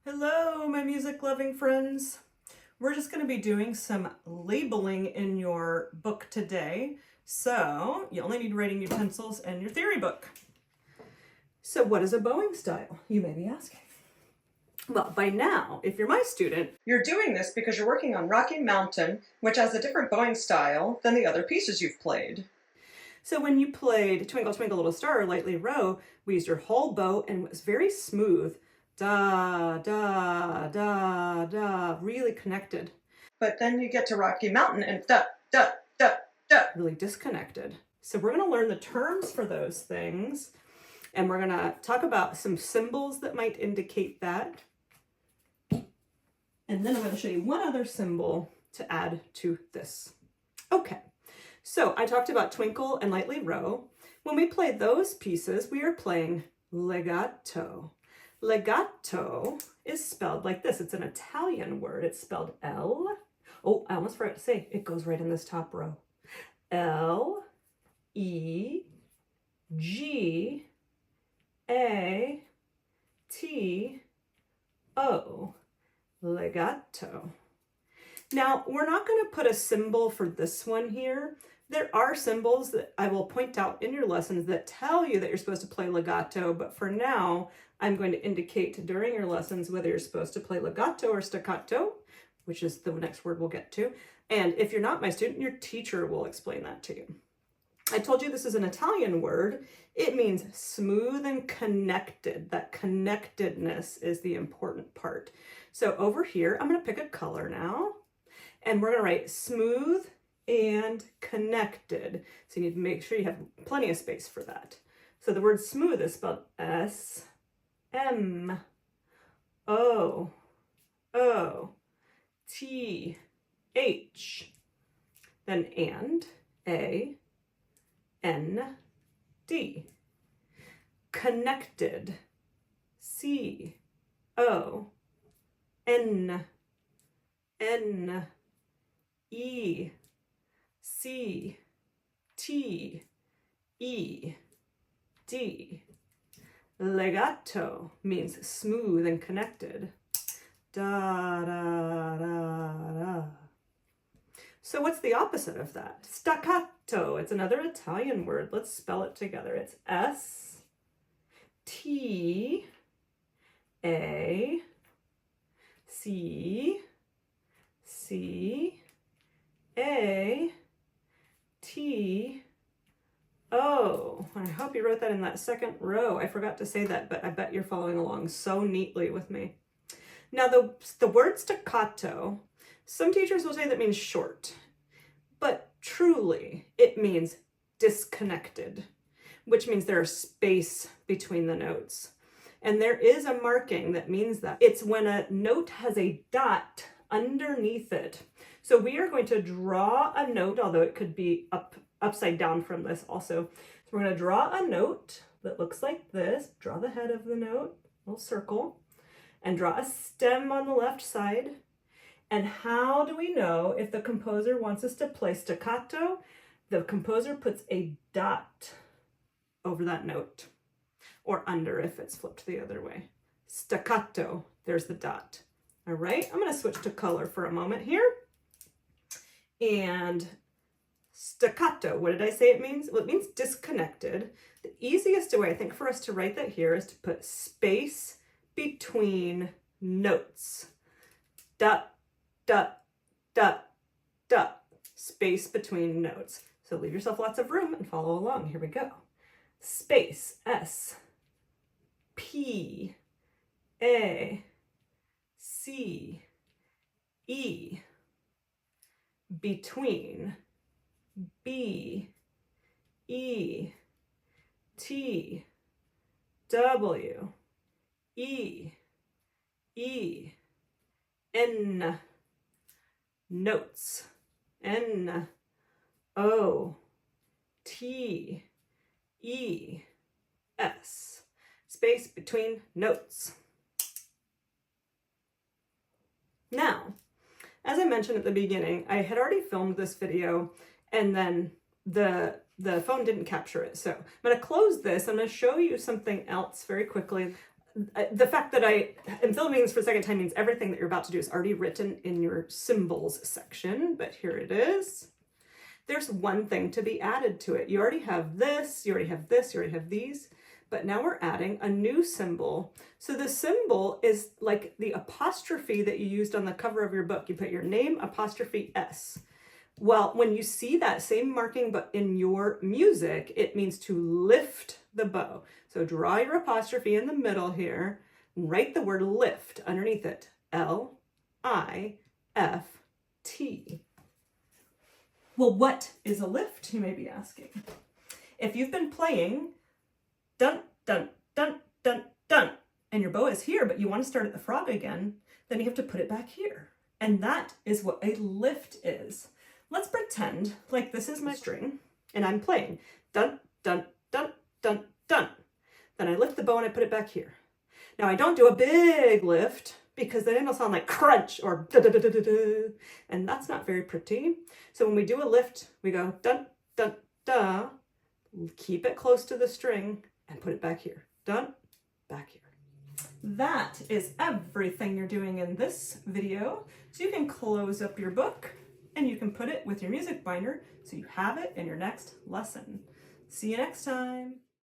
Hello, my music-loving friends. We're just going to be doing some labeling in your book today. So you only need writing utensils and your theory book. So what is a bowing style, you may be asking? Well, by now, if you're my student, you're doing this because you're working on Rocky Mountain, which has a different bowing style than the other pieces you've played. So when you played Twinkle Twinkle Little Star or Lightly Row, we used your whole bow and it was very smooth. Da, da, da, da, really connected. But then you get to Rocky Mountain and da, da, da, da, really disconnected. So we're gonna learn the terms for those things and we're gonna talk about some symbols that might indicate that. And then I'm gonna show you one other symbol to add to this. Okay. So I talked about Twinkle and Lightly Row. When we play those pieces, we are playing legato. Legato is spelled like this. It's an Italian word. It's spelled L. Oh, I almost forgot to say, it goes right in this top row. L-E-G-A-T-O. Legato. Now, we're not going to put a symbol for this one here. There are symbols that I will point out in your lessons that tell you that you're supposed to play legato, but for now, I'm going to indicate during your lessons whether you're supposed to play legato or staccato, which is the next word we'll get to. And if you're not my student, your teacher will explain that to you. I told you this is an Italian word. It means smooth and connected. That connectedness is the important part. So over here, I'm going to pick a color now. And we're going to write smooth and connected. So you need to make sure you have plenty of space for that. So the word smooth is spelled S-M-O-O-T-H. Then A-N-D. Connected. C-O-N-N. E, C, T, E, D. Legato means smooth and connected. Da, da, da, da. So what's the opposite of that? Staccato. It's another Italian word. Let's spell it together. It's S, T, A, C, C, A, T, O. I hope you wrote that in that second row. I forgot to say that, but I bet you're following along so neatly with me. Now the word staccato, some teachers will say that means short, but truly it means disconnected, which means there is space between the notes. And there is a marking that means that. It's when a note has a dot underneath it. So we are going to draw a note, although it could be upside down from this also. So we're going to draw a note that looks like this. Draw the head of the note, little circle, and draw a stem on the left side. And how do we know if the composer wants us to play staccato? The composer puts a dot over that note, or under if it's flipped the other way. Staccato, there's the dot. All right, I'm going to switch to color for a moment here. And staccato, what did I say it means? Well, it means disconnected. The easiest way, I think, for us to write that here is to put space between notes. Dot, dot, dot, dot. Space between notes. So leave yourself lots of room and follow along. Here we go. Space, S, P, A, C, E, between, B, E, T, W, E, E, N, notes, N, O, T, E, S, space between notes. Now, as I mentioned at the beginning, I had already filmed this video and then the phone didn't capture it. So I'm going to close this. I'm going to show you something else very quickly. the fact that I am filming this for the second time means everything that you're about to do is already written in your symbols section, but here it is. There's one thing to be added to it. You already have this, you already have this, you already have these, but now we're adding a new symbol. So the symbol is like the apostrophe that you used on the cover of your book. You put your name, apostrophe S. Well, when you see that same marking but in your music, it means to lift the bow. So draw your apostrophe in the middle here, write the word lift underneath it. L-I-F-T. Well, what is a lift, you may be asking? If you've been playing dun, dun, dun, dun, dun, and your bow is here, but you want to start at the frog again, then you have to put it back here. And that is what a lift is. Let's pretend like this is my string and I'm playing dun, dun, dun, dun, dun. Then I lift the bow and I put it back here. Now I don't do a big lift because then it'll sound like crunch or da da da da da da, and that's not very pretty. So when we do a lift, we go dun, dun, da, keep it close to the string and put it back here. Dun, back here. That is everything you're doing in this video. So you can close up your book and you can put it with your music binder so you have it in your next lesson. See you next time.